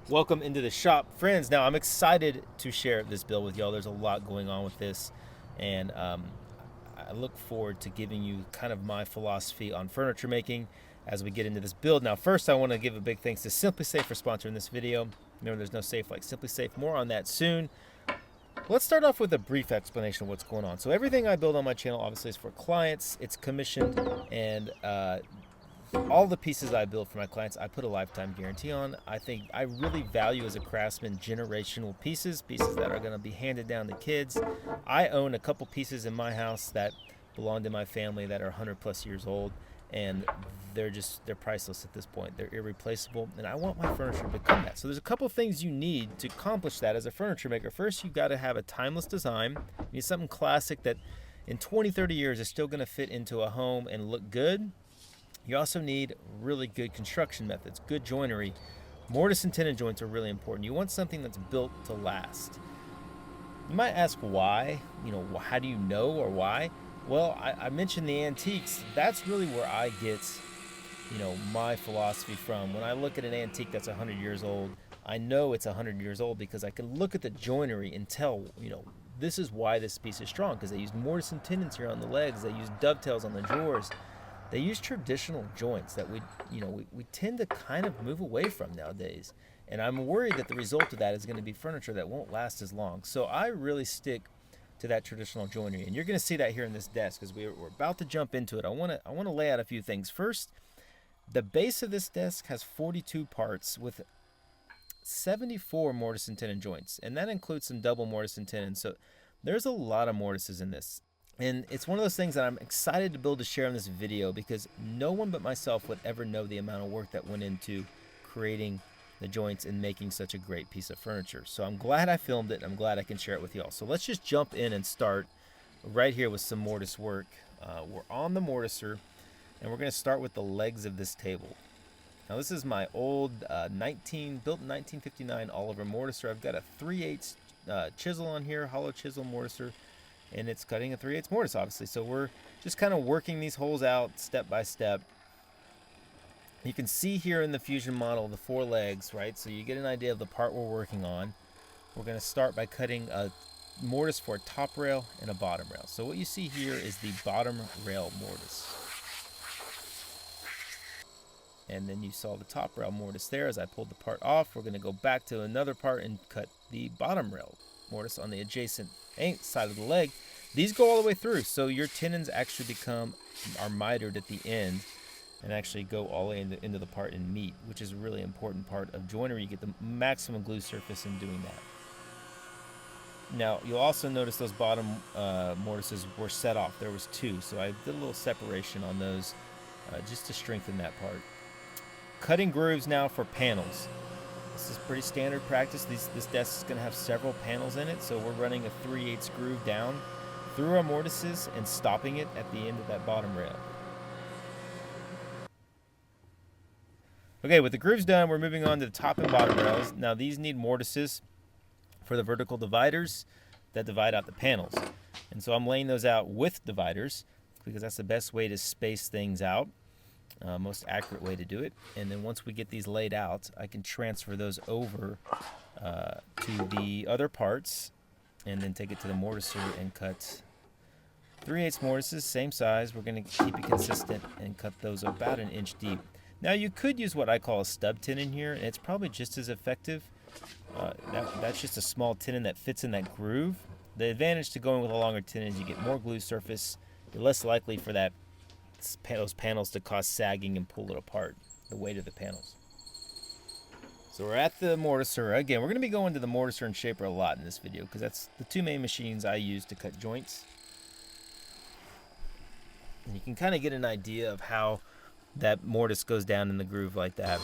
Welcome into the shop, friends. Now I'm excited to share this build with y'all. There's a lot going on with this, and I look forward to giving you kind of my philosophy on furniture making as we get into this build. Now first I want to give a big thanks to SimpliSafe for sponsoring this video. Remember, there's no safe like SimpliSafe. More on that soon. Let's start off with a brief explanation of what's going on. So everything I build on my channel obviously is for clients. It's commissioned, and all the pieces I build for my clients, I put a lifetime guarantee on. I think I really value as a craftsman generational pieces that are going to be handed down to kids. I own a couple pieces in my house that belong to my family that are 100 plus years old, and they're priceless at this point. They're irreplaceable, and I want my furniture to become that. So there's a couple things you need to accomplish that as a furniture maker. First, you've got to have a timeless design. You need something classic that in 20, 30 years is still going to fit into a home and look good. You also need really good construction methods, good joinery. Mortise and tenon joints are really important. You want something that's built to last. You might ask why, how do you know or why? Well, I mentioned the antiques. That's really where I get, my philosophy from. When I look at an antique that's 100 years old, I know it's 100 years old because I can look at the joinery and tell, this is why this piece is strong, because they used mortise and tenons here on the legs. They used dovetails on the drawers. They use traditional joints that we tend to kind of move away from nowadays. And I'm worried that the result of that is going to be furniture that won't last as long. So I really stick to that traditional joinery. And you're going to see that here in this desk because we're about to jump into it. I want to lay out a few things. First, the base of this desk has 42 parts with 74 mortise and tenon joints. And that includes some double mortise and tenon. So there's a lot of mortises in this. And it's one of those things that I'm excited to be able to share in this video because no one but myself would ever know the amount of work that went into creating the joints and making such a great piece of furniture. So I'm glad I filmed it, and I'm glad I can share it with y'all. So let's just jump in and start right here with some mortise work. We're on the mortiser, and we're going to start with the legs of this table. Now this is my old built in 1959 Oliver mortiser. I've got a 3/8 chisel on here, hollow chisel mortiser. And it's cutting a 3/8 mortise, obviously. So we're just kind of working these holes out step by step. You can see here in the fusion model the 4 legs, right? So you get an idea of the part we're working on. We're going to start by cutting a mortise for a top rail and a bottom rail. So what you see here is the bottom rail mortise. And then you saw the top rail mortise there. As I pulled the part off, we're going to go back to another part and cut the bottom rail mortise on the adjacent side of the leg. These go all the way through, so your tenons actually are mitered at the end and actually go all the way into the part and meet, which is a really important part of joinery. You get the maximum glue surface in doing that. Now you'll also notice those bottom mortises were set off. There was 2, so I did a little separation on those just to strengthen that part. Cutting grooves now for panels. This is pretty standard practice. This desk is going to have several panels in it, so we're running a 3/8 groove down through our mortises and stopping it at the end of that bottom rail. Okay, with the grooves done, we're moving on to the top and bottom rails. Now these need mortises for the vertical dividers that divide out the panels. And so I'm laying those out with dividers because that's the best way to space things out. Most accurate way to do it. And then once we get these laid out, I can transfer those over to the other parts and then take it to the mortiser and cut 3/8 mortises, same size. We're going to keep it consistent and cut those about 1 inch deep. Now you could use what I call a stub tenon here, and it's probably just as effective. That's just a small tenon that fits in that groove. The advantage to going with a longer tenon is you get more glue surface. You're less likely for those panels to cause sagging and pull it apart, the weight of the panels. So we're at the mortiser. Again, we're going to be going to the mortiser and shaper a lot in this video because that's the 2 main machines I use to cut joints. And you can kind of get an idea of how that mortise goes down in the groove like that.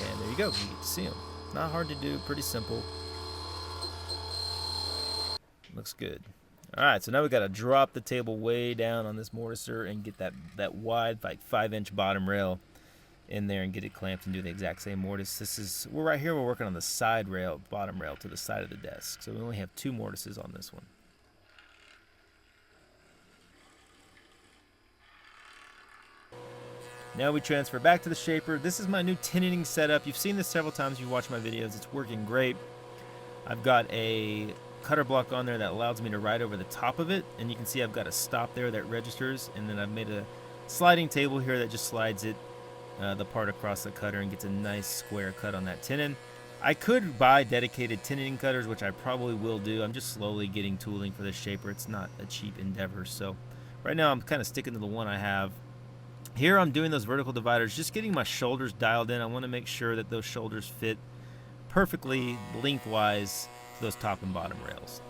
And there you go. You get to see them. Not hard to do. Pretty simple. Looks good. Alright, so now we've got to drop the table way down on this mortiser and get that wide, like 5-inch bottom rail in there and get it clamped and do the exact same mortise. We're right here, we're working on the side rail, bottom rail to the side of the desk. So we only have 2 mortises on this one. Now we transfer back to the shaper. This is my new tenoning setup. You've seen this several times if you watch my videos. It's working great. I've got a cutter block on there that allows me to ride over the top of it, and you can see I've got a stop there that registers, and then I've made a sliding table here that just slides it the part across the cutter and gets a nice square cut on that tenon. I could buy dedicated tenoning cutters, which I probably will do. I'm just slowly getting tooling for this shaper. It's not a cheap endeavor, so right now I'm kind of sticking to the one I have. Here I'm doing those vertical dividers, just getting my shoulders dialed in. I want to make sure that those shoulders fit perfectly lengthwise to those top and bottom rails.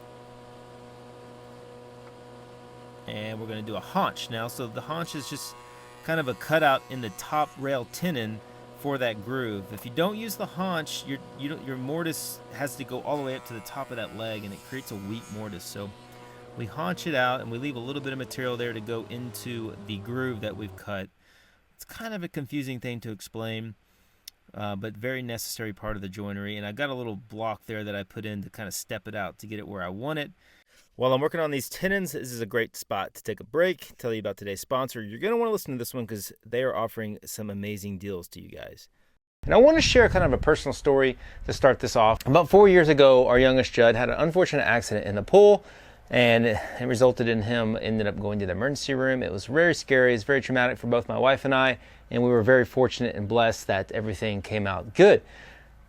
And we're going to do a haunch now. So the haunch is just kind of a cutout in the top rail tenon for that groove. If you don't use the haunch, your mortise has to go all the way up to the top of that leg, and it creates a weak mortise. So we haunch it out, and we leave a little bit of material there to go into the groove that we've cut. It's kind of a confusing thing to explain, but very necessary part of the joinery. And I've got a little block there that I put in to kind of step it out to get it where I want it. While I'm working on these tenons, this is a great spot to take a break, tell you about today's sponsor. You're going to want to listen to this one because they are offering some amazing deals to you guys. And I want to share kind of a personal story to start this off. About 4 years ago, our youngest Judd had an unfortunate accident in the pool, and it resulted in him ended up going to the emergency room. It was very scary. It's very traumatic for both my wife and I, and we were very fortunate and blessed that everything came out good.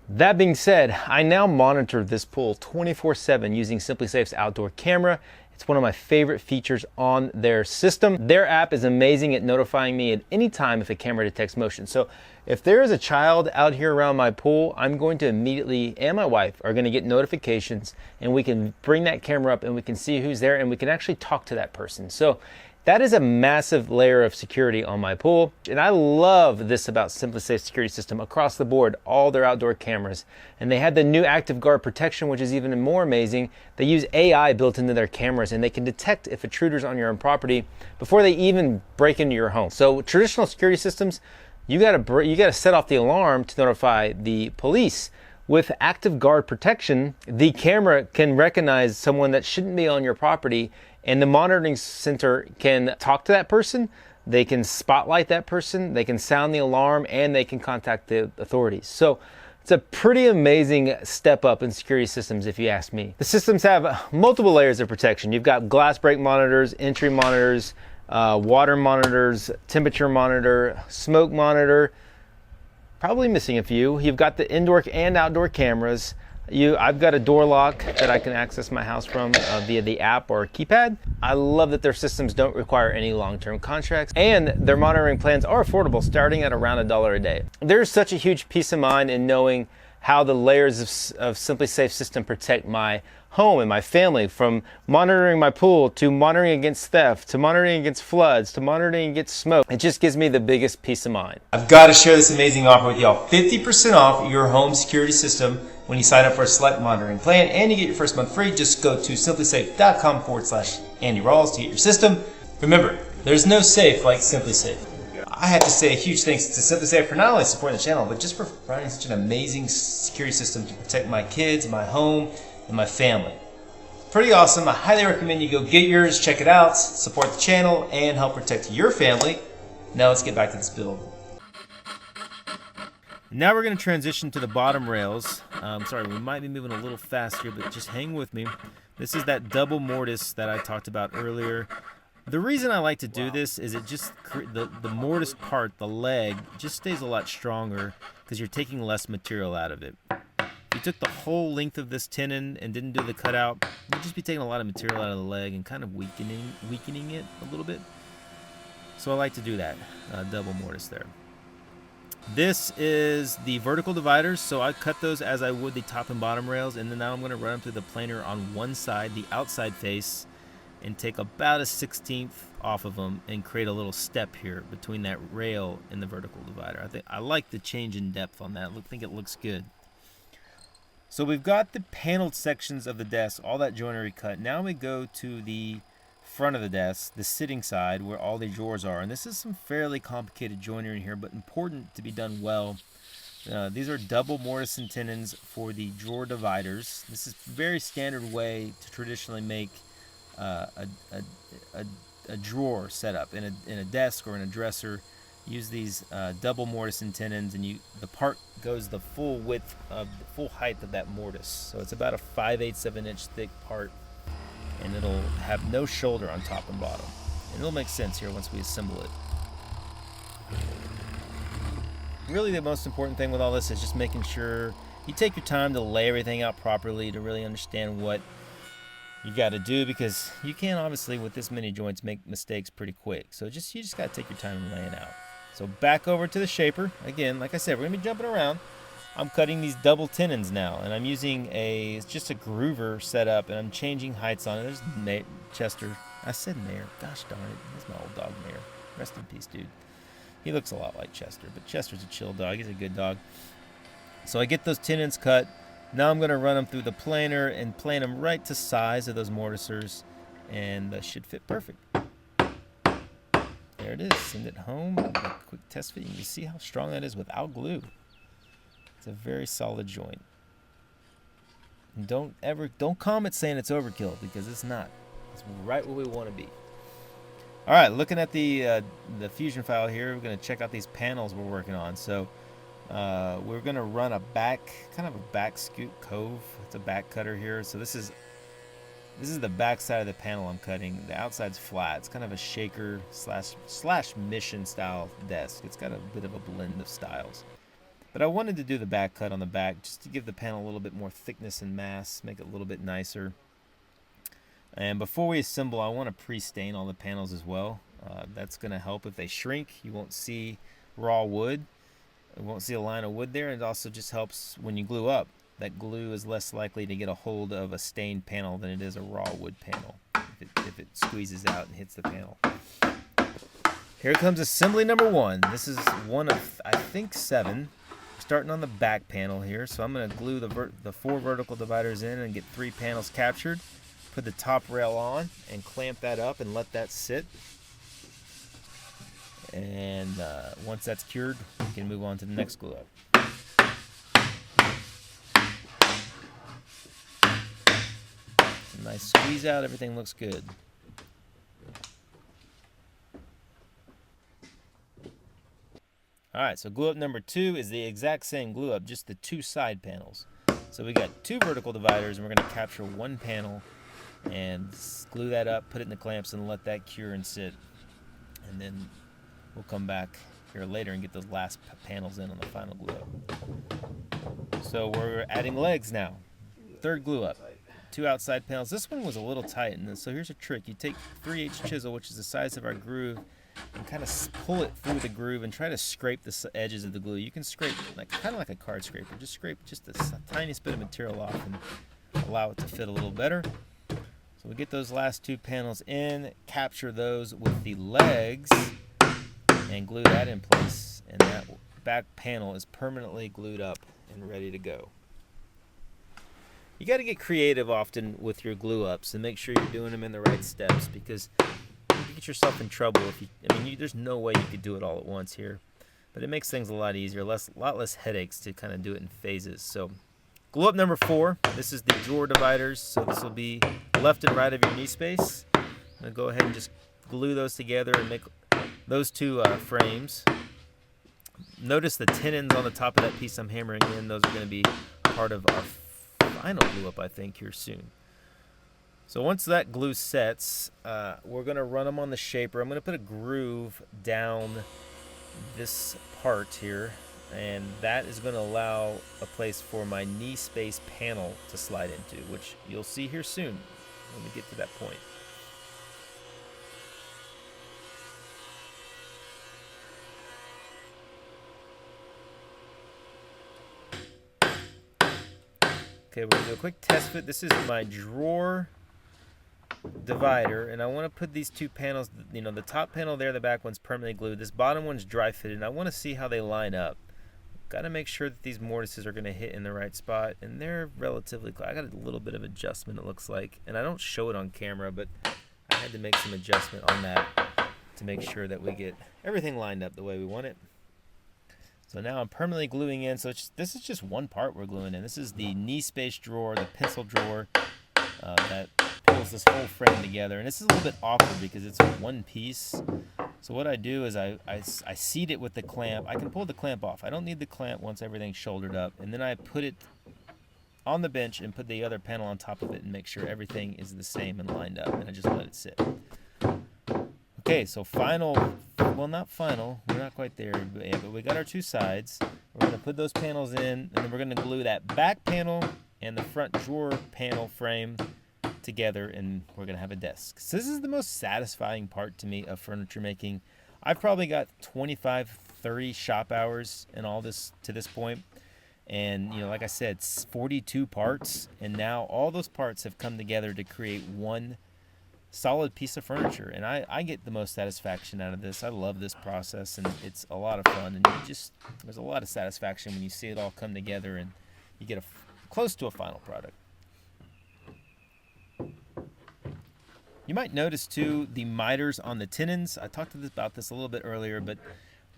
That being said, I now monitor this pool 24/7 using SimpliSafe's outdoor camera. It's one of my favorite features on their system. Their app is amazing at notifying me at any time if a camera detects motion. So if there is a child out here around my pool, I'm going to immediately, and my wife, are going to get notifications, and we can bring that camera up and we can see who's there, and we can actually talk to that person. So that is a massive layer of security on my pool, and I love this about SimpliSafe security system across the board, all their outdoor cameras. And they had the new Active Guard protection, which is even more amazing. They use AI built into their cameras, and they can detect if intruders on your own property before they even break into your home. So traditional security systems, you gotta set off the alarm to notify the police. With Active Guard protection, the camera can recognize someone that shouldn't be on your property, and the monitoring center can talk to that person, they can spotlight that person, they can sound the alarm, and they can contact the authorities. So it's a pretty amazing step up in security systems, if you ask me. The systems have multiple layers of protection. You've got glass break monitors, entry monitors, water monitors, temperature monitor, smoke monitor, probably missing a few. You've got the indoor and outdoor cameras. I've got a door lock that I can access my house from via the app or keypad. I love that their systems don't require any long-term contracts, and their monitoring plans are affordable, starting at around $1 a day. There's such a huge peace of mind in knowing how the layers of SimpliSafe system protect my home and my family, from monitoring my pool to monitoring against theft to monitoring against floods to monitoring against smoke. It just gives me the biggest peace of mind. I've got to share this amazing offer with y'all. 50% off your home security system when you sign up for a select monitoring plan, and you get your first month free. Just go to simplisafe.com/Andy Rawls to get your system. Remember, there's no safe like SimpliSafe. I have to say a huge thanks to SimpliSafe for not only supporting the channel, but just for providing such an amazing security system to protect my kids, my home, and my family. Pretty awesome. I highly recommend you go get yours, check it out, support the channel, and help protect your family. Now let's get back to this build. Now we're going to transition to the bottom rails. Sorry, we might be moving a little fast here, but just hang with me. This is that double mortise that I talked about earlier. The reason I like to do this is it just, the mortise part, the leg, just stays a lot stronger because you're taking less material out of it. If you took the whole length of this tenon and didn't do the cutout, you'd just be taking a lot of material out of the leg and kind of weakening it a little bit. So I like to do that, double mortise there. This is the vertical dividers, so I cut those as I would the top and bottom rails, and then now I'm going to run them through the planer on one side, the outside face, and take about a 1/16 off of them and create a little step here between that rail and the vertical divider. I like the change in depth on that. I think it looks good. So we've got the paneled sections of the desk, all that joinery cut. Now we go to the front of the desk, the sitting side where all the drawers are. And this is some fairly complicated joinery in here, but important to be done well. These are double mortise and tenons for the drawer dividers. This is a very standard way to traditionally make a drawer setup in a desk or in a dresser. use these double mortise and tenons, and the part goes the full width of the full height of that mortise. So it's about a 5/8 of an inch thick part, and it'll have no shoulder on top and bottom. And it'll make sense here once we assemble it. Really, the most important thing with all this is just making sure you take your time to lay everything out properly to really understand what you got to do, because you can obviously with this many joints make mistakes pretty quick. So you just got to take your time and lay it out. So back over to the shaper. Again, like I said, we're going to be jumping around. I'm cutting these double tenons now, and I'm using just a groover setup, and I'm changing heights on it. There's Chester. I said Mayor. Gosh darn it. That's my old dog, Mayor. Rest in peace, dude. He looks a lot like Chester, but Chester's a chill dog. He's a good dog. So I get those tenons cut. Now I'm going to run them through the planer and plane them right to size of those mortisers, and that should fit perfect. There it is. Send it home. A quick test fit. You can see how strong that is without glue. It's a very solid joint. And don't comment saying it's overkill, because it's not. It's right where we want to be. All right, looking at the Fusion file here, we're going to check out these panels we're working on. So we're going to run a back scoop cove. It's a back cutter here. So this is the back side of the panel I'm cutting. The outside's flat. It's kind of a shaker slash mission style desk. It's got a bit of a blend of styles. But I wanted to do the back cut on the back just to give the panel a little bit more thickness and mass, make it a little bit nicer. And before we assemble, I want to pre-stain all the panels as well. That's going to help. If they shrink, you won't see raw wood. You won't see a line of wood there. And it also just helps when you glue up. That glue is less likely to get a hold of a stained panel than it is a raw wood panel if it squeezes out and hits the panel. Here comes assembly number 1. This is one of, I think, 7. Starting on the back panel here. So I'm going to glue the 4 vertical dividers in and get 3 panels captured. Put the top rail on and clamp that up and let that sit. And once that's cured, we can move on to the next glue up. Nice squeeze out, everything looks good. Alright, so glue up number 2 is the exact same glue up, just the 2 side panels. So we got 2 vertical dividers, and we're going to capture 1 panel and glue that up, put it in the clamps, and let that cure and sit. And then we'll come back here later and get those last panels in on the final glue up. So we're adding legs now. 3rd glue up. 2 outside panels. This one was a little tight, and so here's a trick. You take 3/8 chisel, which is the size of our groove, and kind of pull it through the groove and try to scrape the edges of the glue. You can scrape kind of like a card scraper. Just scrape just the tiniest bit of material off and allow it to fit a little better. So we get those last 2 panels in, capture those with the legs, and glue that in place. And that back panel is permanently glued up and ready to go. You got to get creative often with your glue ups and make sure you're doing them in the right steps, because you get yourself in trouble if you. There's no way you could do it all at once here, but it makes things a lot easier, a lot less headaches to kind of do it in phases. So, glue up number 4. This is the drawer dividers. So this will be left and right of your knee space. I'm gonna go ahead and just glue those together and make those 2 frames. Notice the tenons on the top of that piece I'm hammering in. Those are going to be part of our final glue up, I think, here soon. So once that glue sets, we're going to run them on the shaper. I'm going to put a groove down this part here, and that is going to allow a place for my knee space panel to slide into, which you'll see here soon when we get to that point. Okay, we're going to do a quick test fit. This is my drawer divider, and I want to put these 2 panels, the top panel there, the back one's permanently glued. This bottom one's dry fitted, and I want to see how they line up. Got to make sure that these mortises are going to hit in the right spot, and they're relatively close. I got a little bit of adjustment, it looks like, and I don't show it on camera, but I had to make some adjustment on that to make sure that we get everything lined up the way we want it. So now I'm permanently gluing in. So this is just one part we're gluing in. This is the knee space drawer, the pencil drawer that pulls this whole frame together. And this is a little bit awkward because it's one piece. So what I do is I seat it with the clamp. I can pull the clamp off. I don't need the clamp once everything's shouldered up. And then I put it on the bench and put the other panel on top of it and make sure everything is the same and lined up. And I just let it sit. Okay, so well, not final. We're not quite there yet, but we got our two sides. We're going to put those panels in, and then we're going to glue that back panel and the front drawer panel frame together, and we're going to have a desk. So this is the most satisfying part to me of furniture making. I've probably got 25, 30 shop hours in all this to this point. And, like I said, 42 parts, and now all those parts have come together to create one solid piece of furniture, and I get the most satisfaction out of this. I love this process, and it's a lot of fun, and there's a lot of satisfaction when you see it all come together and you get close to a final product. You might notice too the miters on the tenons. I talked about this a little bit earlier, but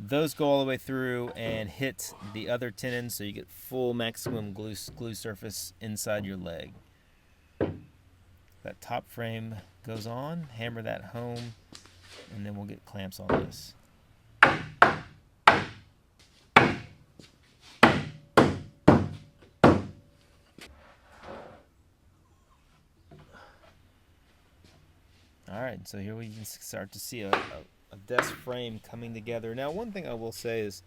those go all the way through and hit the other tenons, so you get full maximum glue surface inside your leg. That top frame goes on, hammer that home, and then we'll get clamps on this. All right, so here we can start to see a desk frame coming together. Now, one thing I will say is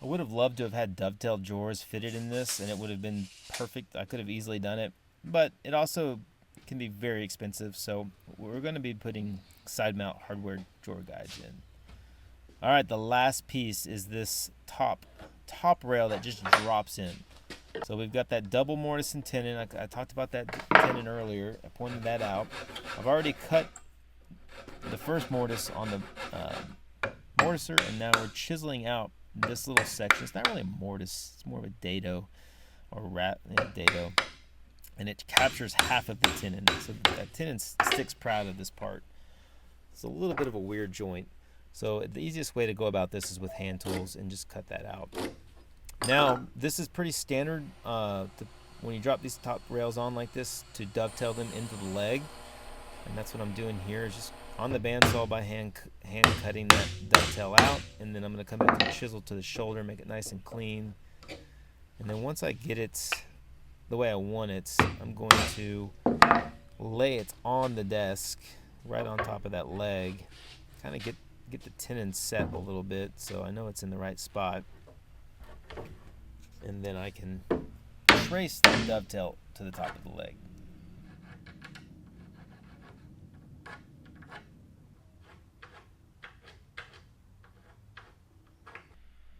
I would have loved to have had dovetail drawers fitted in this, and it would have been perfect. I could have easily done it, but it also can be very expensive, so we're going to be putting side mount hardware drawer guides in. All right, the last piece is this top rail that just drops in. So we've got that double mortise and tenon. I talked about that tenon earlier. I pointed that out. I've already cut the first mortise on the mortiser, and now we're chiseling out this little section. It's not really a mortise, it's more of a dado or dado. And it captures half of the tenon. So that tenon sticks proud of this part. It's a little bit of a weird joint. So the easiest way to go about this is with hand tools and just cut that out. Now, this is pretty standard when you drop these top rails on like this to dovetail them into the leg. And that's what I'm doing here, is just on the bandsaw by hand cutting that dovetail out. And then I'm going to come back and chisel to the shoulder, make it nice and clean. And then once I get it the way I want it, I'm going to lay it on the desk right on top of that leg, kind of get the tenon set a little bit so I know it's in the right spot, and then I can trace the dovetail to the top of the leg.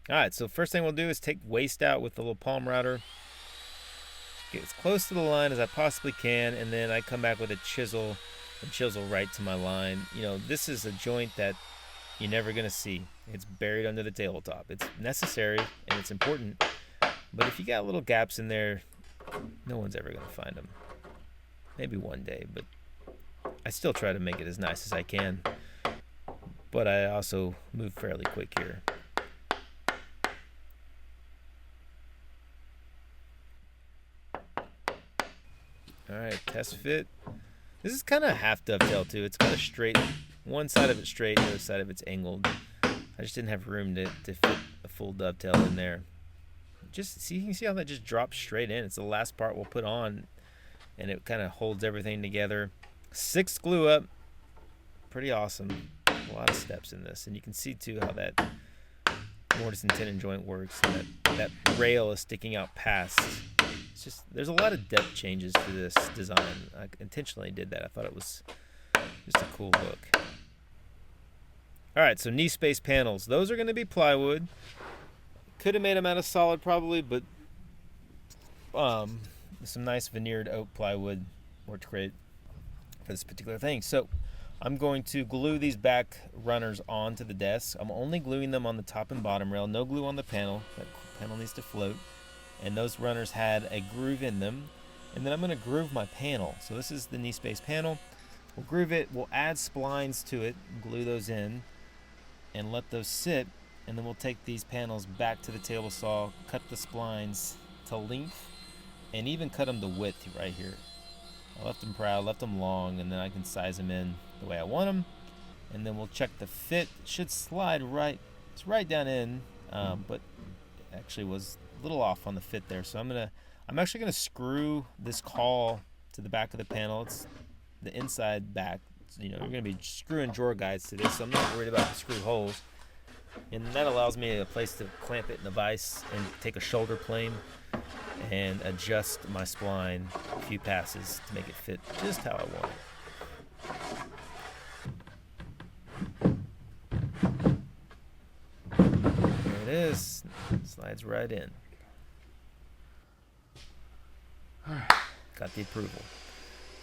Alright, so first thing we'll do is take waste out with the little palm router. Get as close to the line as I possibly can, and then I come back with a chisel and chisel right to my line. This is a joint that you're never going to see. It's buried under the tabletop. It's necessary and it's important, but if you got little gaps in there, no one's ever going to find them. Maybe one day, but I still try to make it as nice as I can. But I also move fairly quick here. Alright, test fit. This is kind of half dovetail too. It's kind of straight. One side of it's straight, the other side of it's angled. I just didn't have room to fit a full dovetail in there. Just see, you can see how that just drops straight in. It's the last part we'll put on, and it kind of holds everything together. 6 glue up. Pretty awesome. A lot of steps in this, and you can see too how that mortise and tenon joint works. And that rail is sticking out past. It's just, there's a lot of depth changes to this design. I intentionally did that. I thought it was just a cool look. Alright, so knee space panels. Those are going to be plywood. Could have made them out of solid probably, but some nice veneered oak plywood worked great for this particular thing. So I'm going to glue these back runners onto the desk. I'm only gluing them on the top and bottom rail. No glue on the panel. That panel needs to float. And those runners had a groove in them. And then I'm going to groove my panel. So this is the knee space panel. We'll groove it. We'll add splines to it, glue those in, and let those sit. And then we'll take these panels back to the table saw, cut the splines to length, and even cut them to width right here. I left them proud, left them long, and then I can size them in the way I want them. and then we'll check the fit. It should slide right, it's right down in, but it actually was a little off on the fit there. So I'm actually gonna screw this caul to the back of the panel. It's the inside back. You're gonna be screwing drawer guides to this, so I'm not worried about the screw holes. And that allows me a place to clamp it in a vise and take a shoulder plane and adjust my spline a few passes to make it fit just how I want it. There it is. Slides right in. Got the approval.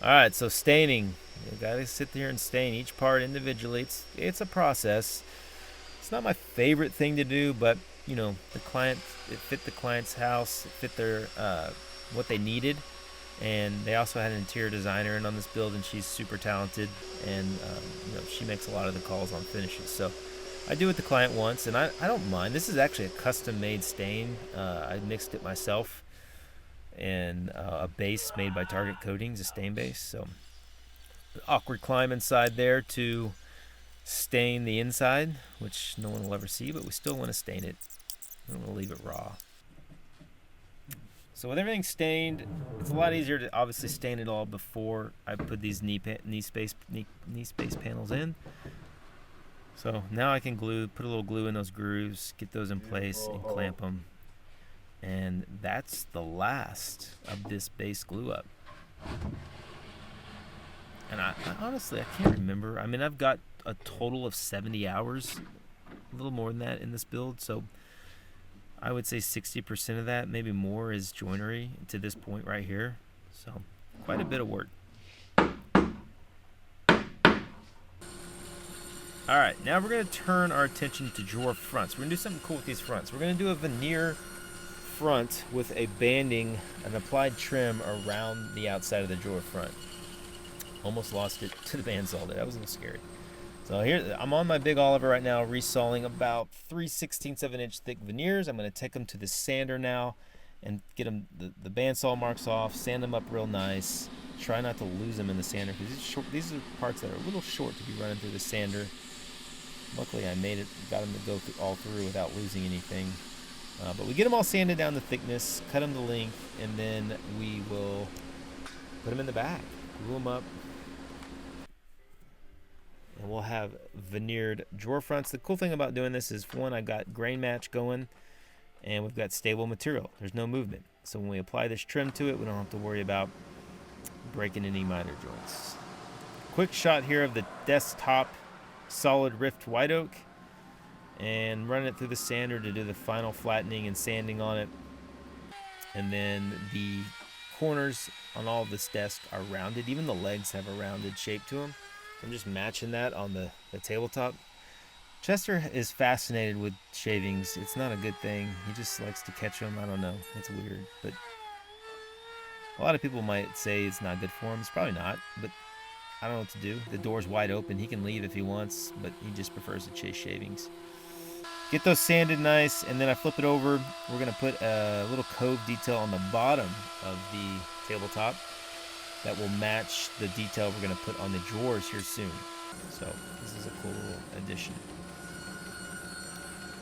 All right, so staining. You gotta sit there and stain each part individually. It's a process. It's not my favorite thing to do, but the client, it fit the client's house, it fit their what they needed, and they also had an interior designer in on this build, and she's super talented, and she makes a lot of the calls on finishes. So I do what the client wants, and I don't mind. This is actually a custom-made stain. I mixed it myself, and a base made by Target Coatings, a stain base. So awkward climb inside there to stain the inside, which no one will ever see, but we still want to stain it. We don't want to leave it raw. So with everything stained, it's a lot easier to obviously stain it all before I put these knee space panels in. So now I can put a little glue in those grooves, get those in place, and clamp them. And that's the last of this base glue up. And I honestly, I can't remember. I mean, I've got a total of 70 hours, a little more than that in this build. So I would say 60% of that, maybe more, is joinery to this point right here. So quite a bit of work. All right, now we're going to turn our attention to drawer fronts. We're going to do something cool with these fronts. We're going to do a veneer front with a banding, an applied trim around the outside of the drawer front. Almost lost it to the bandsaw there. That was a little scary. So here, I'm on my big Oliver right now, resawing about 3/16 of an inch thick veneers. I'm going to take them to the sander now and get them the bandsaw marks off, sand them up real nice. Try not to lose them in the sander because these are parts that are a little short to be running through the sander. Luckily, I got them to go all through without losing anything. But we get them all sanded down to thickness, cut them to length, and then we will put them in the bag, glue them up. And we'll have veneered drawer fronts. The cool thing about doing this is, for one, I got grain match going, and we've got stable material. There's no movement. So when we apply this trim to it, we don't have to worry about breaking any miter joints. Quick shot here of the desktop solid rift white oak, and running it through the sander to do the final flattening and sanding on it. And then the corners on all of this desk are rounded. Even the legs have a rounded shape to them. I'm just matching that on the tabletop. Chester is fascinated with shavings. It's not a good thing. He just likes to catch them. I don't know. It's weird. But a lot of people might say it's not good for him. It's probably not. But I don't know what to do. The door's wide open. He can leave if he wants, but he just prefers to chase shavings. Get those sanded nice, and then I flip it over. We're going to put a little cove detail on the bottom of the tabletop that will match the detail we're going to put on the drawers here soon. So this is a cool little addition.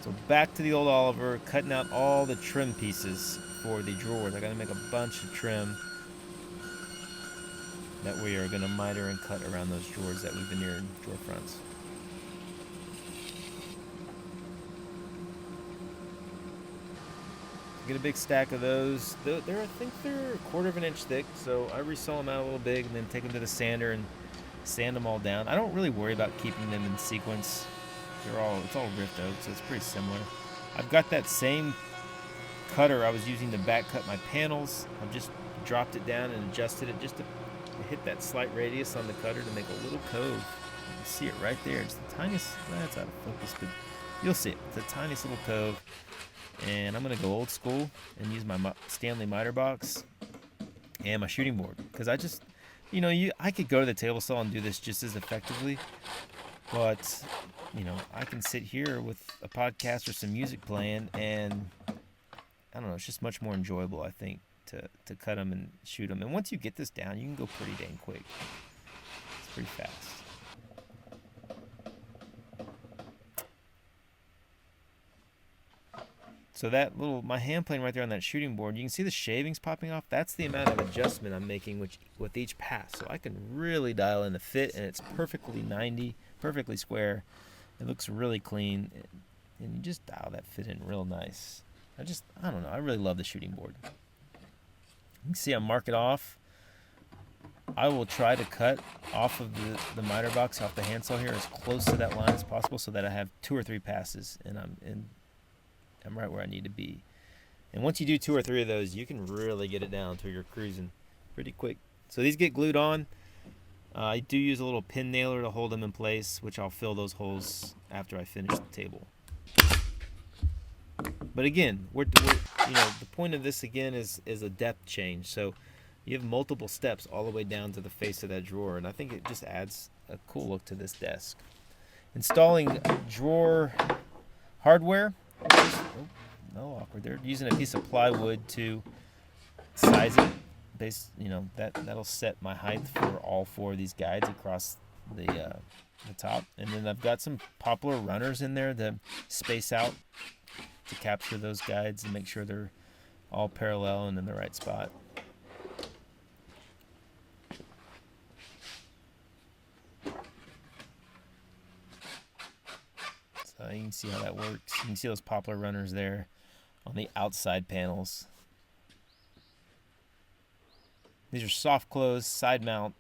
So back to the old Oliver, cutting out all the trim pieces for the drawers. I got to make a bunch of trim that we are going to miter and cut around those drawers that we veneered, drawer fronts. Get a big stack of those. I think they're 1/4 of an inch thick, so I resaw them out a little big and then take them to the sander and sand them all down. I don't really worry about keeping them in sequence. It's all rift oak, so it's pretty similar. I've got that same cutter I was using to back cut my panels. I've just dropped it down and adjusted it just to hit that slight radius on the cutter to make a little cove. You can see it right there. It's the tiniest, that's out of focus, but you'll see it. It's the tiniest little cove. And I'm going to go old school and use my Stanley miter box and my shooting board. Because I just, I could go to the table saw and do this just as effectively. But, I can sit here with a podcast or some music playing, and I don't know, it's just much more enjoyable, I think, to cut them and shoot them. And once you get this down, you can go pretty dang quick. It's pretty fast. So that my hand plane right there on that shooting board, you can see the shavings popping off. That's the amount of adjustment I'm making with each pass. So I can really dial in the fit, and it's perfectly 90, perfectly square. It looks really clean, and you just dial that fit in real nice. I don't know, I really love the shooting board. You can see I mark it off. I will try to cut off of the miter box off the handsaw here as close to that line as possible so that I have 2 or 3 passes and I'm right where I need to be. And once you do 2 or 3 of those, you can really get it down to you're cruising pretty quick. So these get glued on. I do use a little pin nailer to hold them in place, which I'll fill those holes after I finish the table. But again, the point of this again is a depth change. So you have multiple steps all the way down to the face of that drawer, and I think it just adds a cool look to this desk. Installing drawer hardware. No awkward there. Using a piece of plywood to size it. That'll set my height for all 4 of these guides across the top. And then I've got some poplar runners in there to space out to capture those guides and make sure they're all parallel and in the right spot. So you can see how that works. You can see those poplar runners there on the outside panels. These are soft close, side mount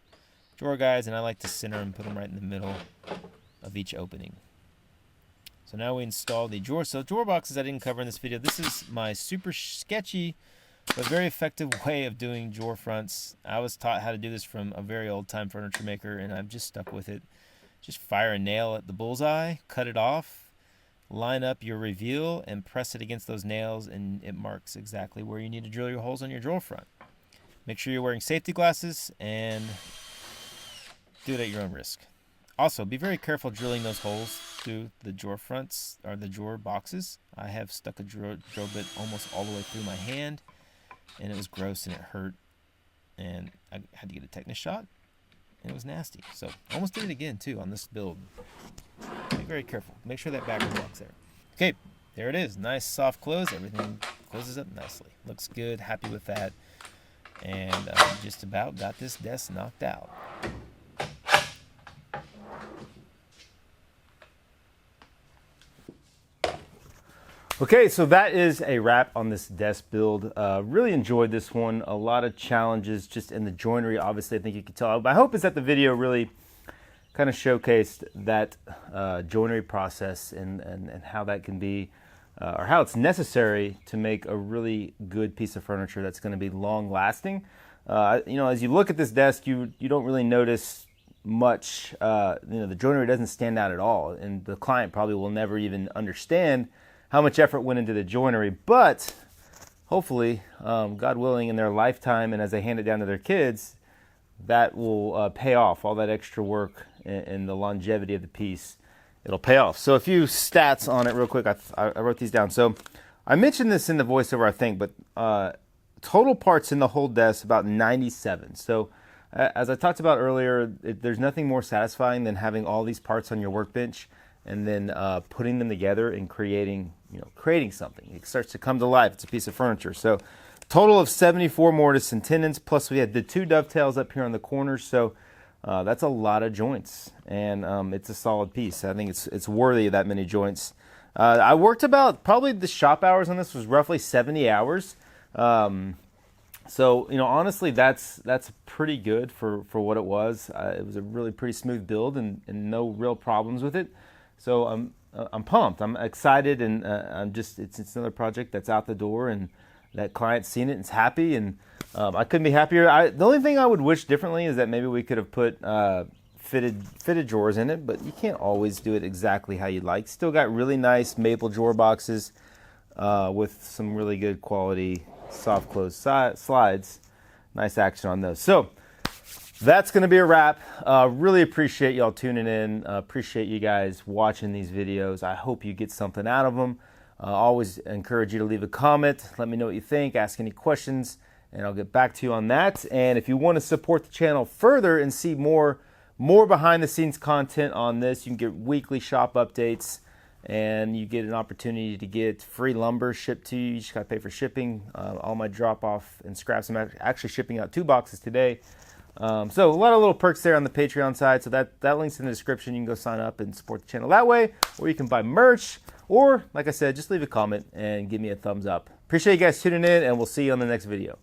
drawer guides, and I like to center them, put them right in the middle of each opening. So now we install the drawer. So drawer boxes I didn't cover in this video. This is my super sketchy but very effective way of doing drawer fronts. I was taught how to do this from a very old time furniture maker, and I've just stuck with it. Just fire a nail at the bullseye, cut it off, line up your reveal, and press it against those nails, and it marks exactly where you need to drill your holes on your drawer front. Make sure you're wearing safety glasses and do it at your own risk. Also, be very careful drilling those holes through the drawer fronts or the drawer boxes. I have stuck a drill bit almost all the way through my hand, and it was gross and it hurt, and I had to get a tetanus shot, and it was nasty. So almost did it again too on this build. Be very careful. Make sure that backer block's there. Okay, there it is. Nice soft close. Everything closes up nicely. Looks good. Happy with that. And just about got this desk knocked out. Okay, so that is a wrap on this desk build. Really enjoyed this one. A lot of challenges just in the joinery. Obviously, I think you can tell. My hope is that the video really kind of showcased that joinery process and how that can be, or how it's necessary to make a really good piece of furniture that's going to be long lasting. As you look at this desk, you don't really notice much. The joinery doesn't stand out at all, and the client probably will never even understand how much effort went into the joinery. But hopefully, God willing, in their lifetime and as they hand it down to their kids, that will pay off. All that extra work and the longevity of the piece, it'll pay off. So a few stats on it real quick. I wrote these down. So I mentioned this in the voiceover, I think, but total parts in the whole desk about 97. So as I talked about earlier, there's nothing more satisfying than having all these parts on your workbench and then putting them together and creating something. It starts to come to life. It's a piece of furniture. So total of 74 mortise and tenons, plus we had the 2 dovetails up here on the corners. So that's a lot of joints, and it's a solid piece. I think it's worthy of that many joints. I worked probably the shop hours on this was roughly 70 hours. So honestly, that's pretty good for what it was. It was a really pretty smooth build and no real problems with it. So I'm pumped. I'm excited, and it's another project that's out the door, and that client's seen it and is happy, and I couldn't be happier. The only thing I would wish differently is that maybe we could have put fitted drawers in it, but you can't always do it exactly how you'd like. Still got really nice maple drawer boxes with some really good quality soft close slides. Nice action on those. So that's going to be a wrap. Really appreciate y'all tuning in. Appreciate you guys watching these videos. I hope you get something out of them. Always encourage you to leave a comment. Let me know what you think. Ask any questions, and I'll get back to you on that. And if you want to support the channel further and see more behind-the-scenes content on this, you can get weekly shop updates and you get an opportunity to get free lumber shipped to you. You just got to pay for shipping. All my drop-off and scraps, I'm actually shipping out 2 boxes today. So a lot of little perks there on the Patreon side. So that link's in the description. You can go sign up and support the channel that way, or you can buy merch, or like I said, just leave a comment and give me a thumbs up. Appreciate you guys tuning in, and we'll see you on the next video.